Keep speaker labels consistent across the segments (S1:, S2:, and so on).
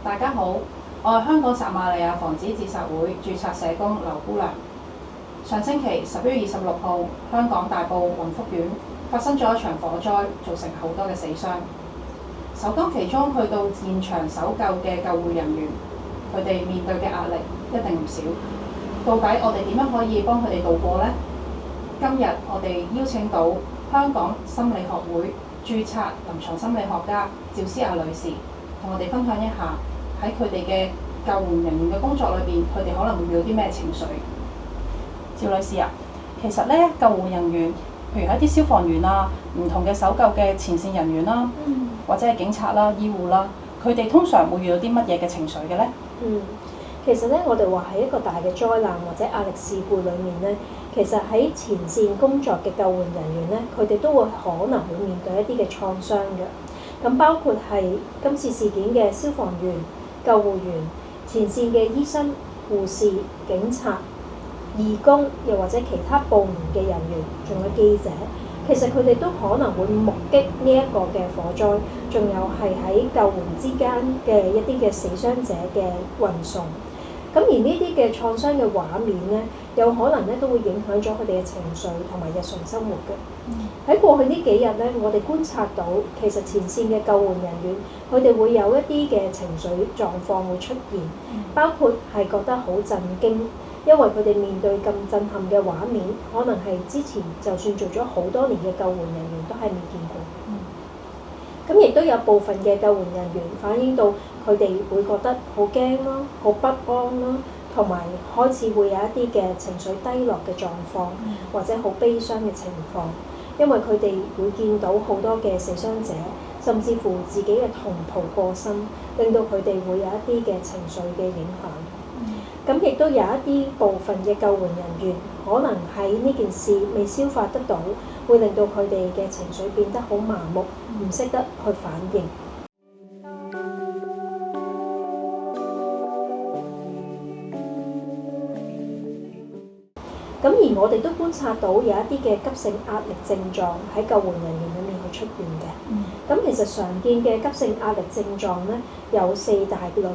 S1: 大家好，我係香港撒瑪利亞防止自殺會註冊社工劉姑娘。上星期11月26號，香港大埔雲福苑發生咗一場火災，造成好多嘅死傷。首當其衝去到現場搜救嘅救護人員，佢哋面對嘅壓力一定唔少。到底我哋點樣可以幫佢哋度過呢？今日我哋邀請到香港心理學會註冊臨床心理學家趙思雅女士，同我哋分享一下喺佢哋嘅救援人員嘅工作裏邊，佢哋可能會遇到啲咩情緒。趙女士啊，其實咧救護人員，譬如一啲消防員啊，唔同嘅搜救嘅前線人員啦，或者係警察啦、醫護啦，佢哋通常會遇到啲乜嘢嘅情緒嘅咧？
S2: 其實咧，我哋話喺一個大嘅災難或者壓力事故裏面咧，其實喺前線工作嘅救援人員咧，佢哋都會可能會面對一啲嘅創傷嘅。咁包括係今次事件嘅消防員、救護員、前線嘅醫生、護士、警察、義工，又或者其他部門嘅人員，仲有記者，其實佢哋都可能會目擊呢一個嘅火災，仲有係喺救援之間嘅一啲嘅死傷者嘅運送。咁而呢啲嘅創傷嘅畫面咧，有可能咧都會影響咗佢哋嘅情緒同埋日常生活嘅。喺過去呢幾日咧，我哋觀察到其實前線嘅救援人員，佢哋會有一啲嘅情緒狀況會出現，包括係覺得好震驚，因為佢哋面對咁震撼嘅畫面，可能係之前就算做咗好多年嘅救援人員都係未見過。咁亦都有部分嘅救援人員反映到佢哋會覺得好驚啦、好不安啦，同埋開始會有一啲嘅情緒低落嘅狀況，或者好悲傷嘅情況，因為佢哋會見到好多嘅死傷者，甚至乎自己嘅同袍過身，令到佢哋會有一啲嘅情緒嘅影響。咁亦都有一啲部分嘅救援人員，可能喺呢件事未消化得到，會令到佢哋嘅情緒變得好麻木，唔識得去反應。咁而我哋都觀察到有一啲嘅急性壓力症狀喺救援人員裏面去出現嘅。咁其實常見嘅急性壓力症狀咧有4大類。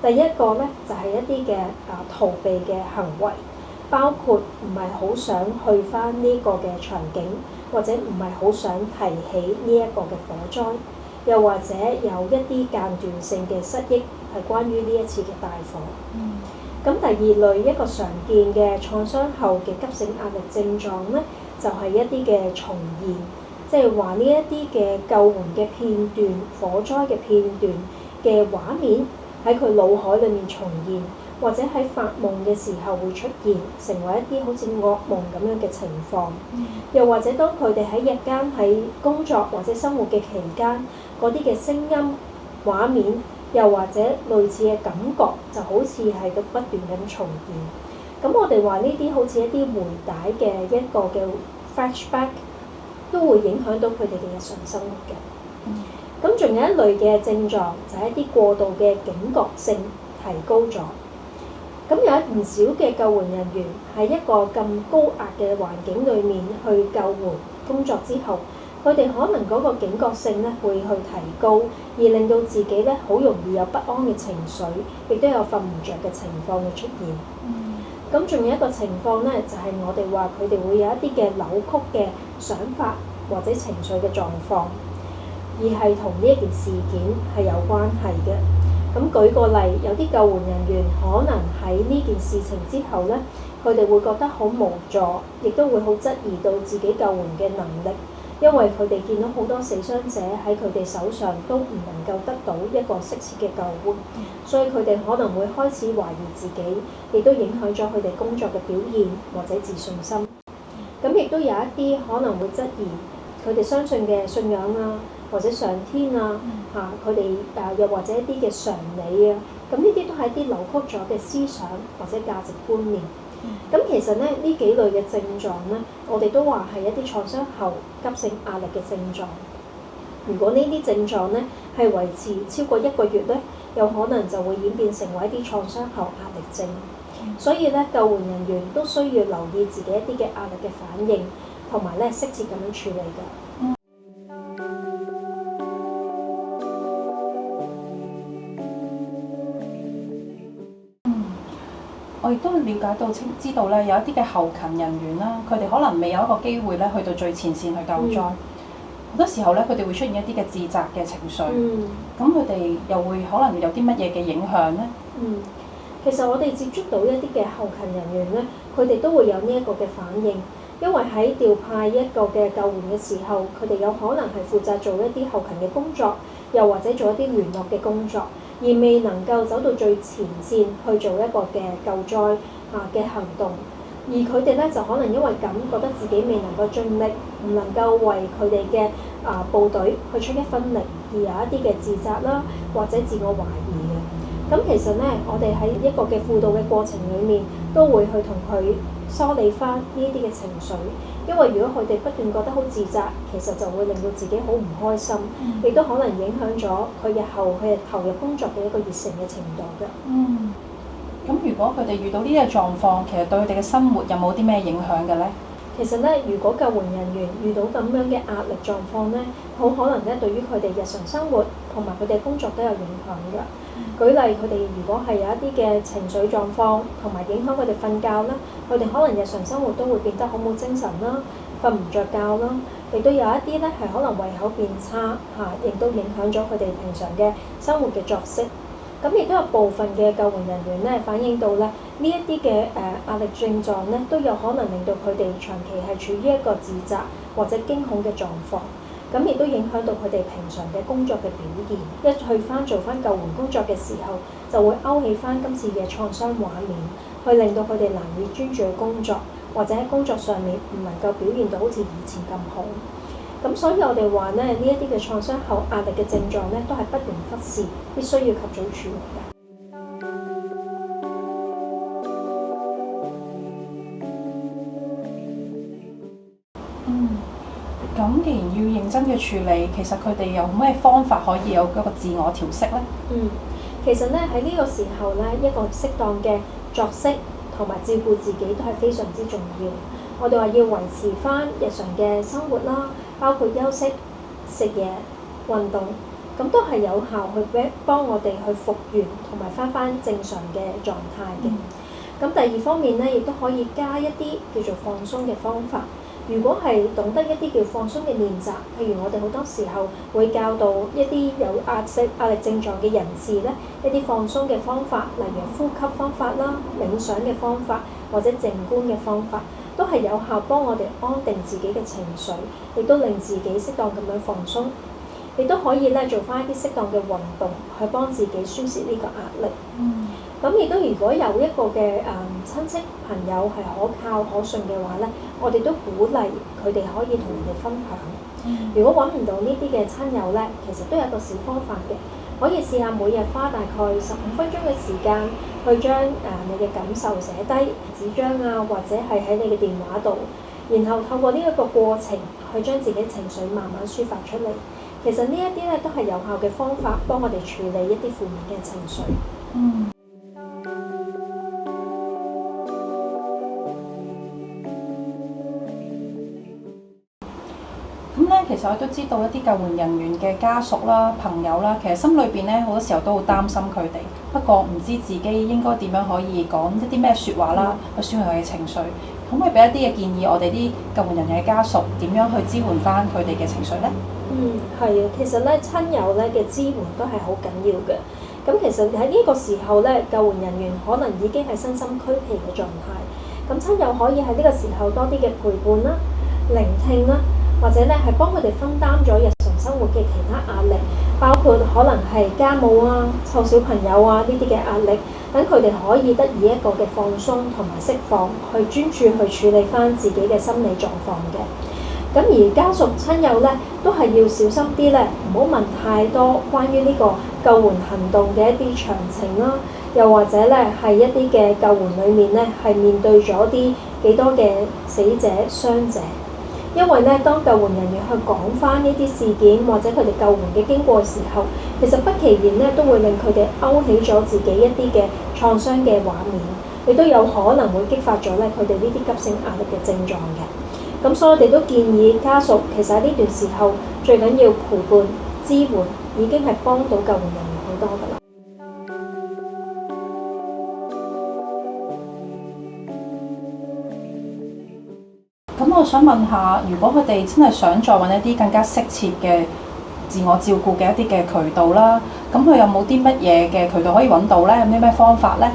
S2: 第一個咧就係一啲嘅逃避嘅行為，包括唔係好想去返呢個嘅場景，或者唔係好想提起呢一個嘅火災，又或者有一啲間斷性嘅失憶，係關於呢一次嘅大火。咁第二類一個常見嘅創傷後嘅急性壓力症狀咧，就係一啲嘅重現，即係話呢一啲嘅救援嘅片段、火災嘅片段嘅畫面喺佢腦海裡面重現，或者喺發夢嘅時候會出現，成為一啲好似噩夢咁樣嘅情況。又或者當佢哋喺日間喺工作或者生活嘅期間，嗰啲嘅聲音、畫面，又或者類似嘅感覺，就好似係度不斷咁重現。咁我哋話呢啲好似一啲回帶嘅一個嘅 flashback， 都會影響到佢哋嘅日常生活嘅。咁仲有一類嘅症狀，就係一啲過度嘅警覺性提高咗。咁有唔少嘅救援人員喺一個咁高壓嘅環境裡面去救援工作之後，佢哋可能嗰個警覺性咧會去提高，而令到自己咧好容易有不安嘅情緒，亦都有瞓唔着嘅情況會出現。咁仲有一個情況咧，就係我哋話佢哋會有一啲嘅扭曲嘅想法或者情緒嘅狀況，而係同呢一件事件係有關係嘅。咁舉個例，有啲救援人員可能喺呢件事情之後咧，佢哋會覺得好無助，亦都會好質疑到自己救援嘅能力，因為佢哋見到好多死傷者喺佢哋手上都唔能夠得到一個適切嘅救援，所以佢哋可能會開始懷疑自己，亦都影響咗佢哋工作嘅表現或者自信心。咁亦都有一啲可能會質疑佢哋相信嘅信仰啊，或者上天啊，佢哋又或者一啲嘅常理啊，咁呢啲都係一啲扭曲咗嘅思想或者價值觀念。咁其實咧，呢幾類嘅症狀咧，我哋都話係一啲創傷後急性壓力嘅症狀。如果呢啲症狀咧係維持超過1個月咧，有可能就會演變成為一啲創傷後壓力症。所以咧，救援人員都需要留意自己一啲嘅壓力嘅反應，同埋咧適切咁樣處理㗎。
S1: 我亦都了解到知道咧，有一啲嘅後勤人員啦，佢哋可能未有一個機會咧去到最前線去救災。好多時候咧，佢哋會出現一啲嘅自責嘅情緒。咁佢哋又會可能有啲乜嘢嘅影響咧？
S2: 其實我哋接觸到一啲嘅後勤人員咧，佢哋都會有呢一個嘅反應，因為喺調派一個嘅救援嘅時候，佢哋有可能係負責做一啲後勤嘅工作，又或者做一啲聯絡嘅工作，而未能夠走到最前線去做一個嘅救災嘅行動。而佢哋咧就可能因為咁覺得自己未能夠盡力，唔能夠為佢哋嘅部隊去出一分力，而有一啲嘅自責啦，或者自我懷疑嘅。咁其實咧，我哋喺一個嘅輔導嘅過程裡面，都會去同佢梳理翻呢啲嘅情緒，因為如果佢哋不斷覺得好自責，其實就會令到自己好唔開心，亦都可能影響咗佢日後佢投入工作嘅一個熱誠嘅程度嘅。
S1: 咁如果佢哋遇到呢啲嘅狀況，其實對佢哋嘅生活有冇啲咩影響嘅咧？
S2: 其實咧，如果救援人員遇到咁樣嘅壓力狀況咧，好可能咧對於佢哋日常生活同埋佢哋工作都有影響㗎。舉例，佢哋如果係有一啲嘅情緒狀況，同埋影響佢哋瞓覺啦，佢哋可能日常生活都會變得好冇精神啦，瞓唔着覺啦，亦都有一啲咧係可能胃口變差亦都影響咗佢哋平常嘅生活嘅作息。咁亦都有部分嘅救援人員咧反映到咧，呢一啲嘅壓力症狀咧，都有可能令到佢哋長期係處於一個自責或者驚恐嘅狀況。咁亦都影響到佢哋平常嘅工作嘅表現。一去翻做翻救援工作嘅時候，就會勾起翻今次嘅創傷畫面，去令到佢哋難以專注去工作，或者喺工作上面唔能夠表現到好似以前咁好。咁所以我哋話咧，呢一啲嘅創傷後壓力嘅症狀咧，都係不容忽視，必須要及早處理嘅。
S1: 咁既然要認真嘅處理，其實佢哋有咩方法可以有一個自我調適咧？
S2: 其實咧喺呢個時候咧，一個適當嘅作息同埋照顧自己都係非常之重要。我哋話要維持翻日常嘅生活啦，包括休息、食嘢、運動，咁都係有效去幫我哋去復原同埋翻正常嘅狀態嘅。咁第二方面咧，亦都可以加一啲叫做放鬆嘅方法。如果係懂得一啲叫放鬆嘅練習，譬如我哋好多時候會教導一啲有壓力症狀嘅人士咧，一啲放鬆嘅方法，例如呼吸方法啦、冥想嘅方法或者靜觀嘅方法，都係有效幫我哋安定自己嘅情緒，亦都令自己適當咁樣放鬆，亦都可以咧做翻一啲適當嘅運動，去幫自己宣泄呢個壓力。咁亦都如果有一個嘅親戚朋友係可靠可信嘅話咧，我哋都鼓勵佢哋可以同人哋分享。如果揾唔到呢啲嘅親友咧，其實都有個小方法嘅，可以試下每日花大概15分鐘嘅時間去將你嘅感受寫低紙張或者係喺你嘅電話度，然後透過呢一個過程去將自己情緒慢慢抒發出嚟。其實呢一啲咧都係有效嘅方法，幫我哋處理一啲負面嘅情緒。
S1: 其實我都知道一啲救援人員嘅家屬啦、朋友啦，其實心裏邊咧好多時候都好擔心佢哋，不過唔知自己應該點樣可以講一啲咩説話啦，去舒緩佢嘅情緒。可唔可以俾一啲嘅建議我哋啲救援人員嘅家屬點樣去支援翻佢哋嘅情緒咧？
S2: 係啊，其實咧親友咧嘅支援都係好緊要嘅。咁其實喺呢個時候咧，救援人員可能已經係身心俱疲嘅狀態。咁親友可以喺呢個時候多啲嘅陪伴啦、聆聽啦。或者咧係幫佢哋分擔咗日常生活嘅其他壓力，包括可能係家務湊小朋友呢啲嘅壓力，等佢哋可以得以一個嘅放鬆同埋釋放，去專注去處理翻自己嘅心理狀況嘅。咁而家屬親友咧都係要小心啲咧，唔好問太多關於呢個救援行動嘅一啲詳情啦，又或者咧係一啲嘅救援裡面咧係面對咗幾多嘅死者傷者。因為咧，當救援人員去講翻呢啲事件或者佢哋救援嘅經過嘅時候，其實不其然咧都會令佢哋勾起咗自己一啲嘅創傷嘅畫面，亦都有可能會激發咗咧佢哋呢啲急性壓力嘅症狀嘅。咁所以我哋都建議家屬其實喺呢段時候最緊要陪伴支援，已經係幫到救援人員好多㗎啦。
S1: 咁我想問下，如果佢哋真係想再揾一啲更加適切嘅自我照顧嘅一啲嘅渠道啦，咁佢有冇啲乜嘢嘅渠道可以揾到咧？有啲咩方法咧？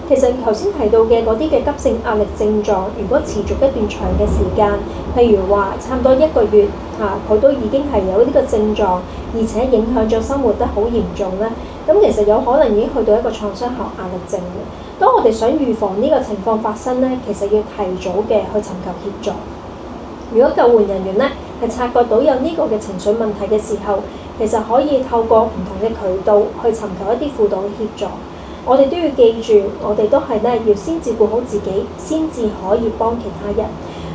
S2: 其實頭先提到嘅嗰啲嘅急性壓力症狀，如果持續一段長嘅時間，譬如話差唔多1個月佢都已經係有呢個症狀，而且影響咗生活得好嚴重咧，咁其實有可能已經去到一個創傷後壓力症嘅。當我哋想預防呢個情況發生咧，其實要提早嘅去尋求協助。如果救援人員咧係察覺到有呢個嘅情緒問題嘅時候，其實可以透過唔同嘅渠道去尋求一啲輔導嘅協助。我哋都要記住，我哋都係咧要先照顧好自己，先至可以幫其他人。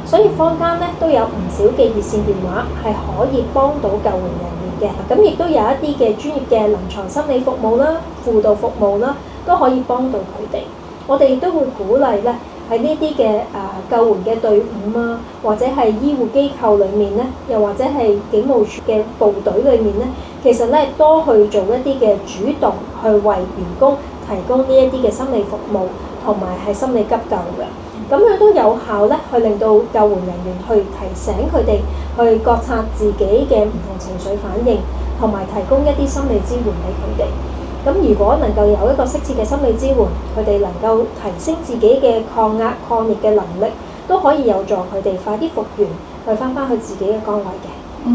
S2: 所以坊間咧都有唔少嘅熱線電話係可以幫到救援人員嘅。咁亦都有一啲嘅專業嘅臨床心理服務啦、輔導服務啦，都可以幫到佢哋。我哋亦都會鼓勵咧喺呢啲嘅救援嘅隊伍啊，或者係醫護機構裡面咧，又或者係警務處嘅部隊裡面咧，其實咧多去做一啲嘅主動去為員工提供呢一啲嘅心理服務同埋係心理急救嘅，咁樣都有效咧，去令到救援人員去提醒佢哋去覺察自己嘅唔同情緒反應，同埋提供一啲心理支援俾佢哋。咁如果能夠有一個適切嘅心理支援，佢哋能夠提升自己嘅抗壓抗逆嘅能力，都可以有助佢哋快啲復原，去翻去自己嘅崗位嘅。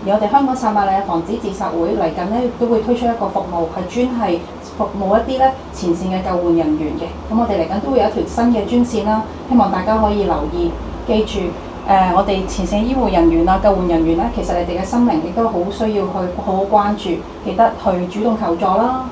S1: 而我哋香港撒瑪利亞防止自殺會嚟緊咧，都會推出一個服務，係專係服務一啲咧前線嘅救援人員嘅。咁我哋嚟緊都會有一條新嘅專線啦，希望大家可以留意，記住我哋前線醫護人員啊、救援人員咧，其實你哋嘅心靈亦都好需要去好好關注，記得去主動求助啦。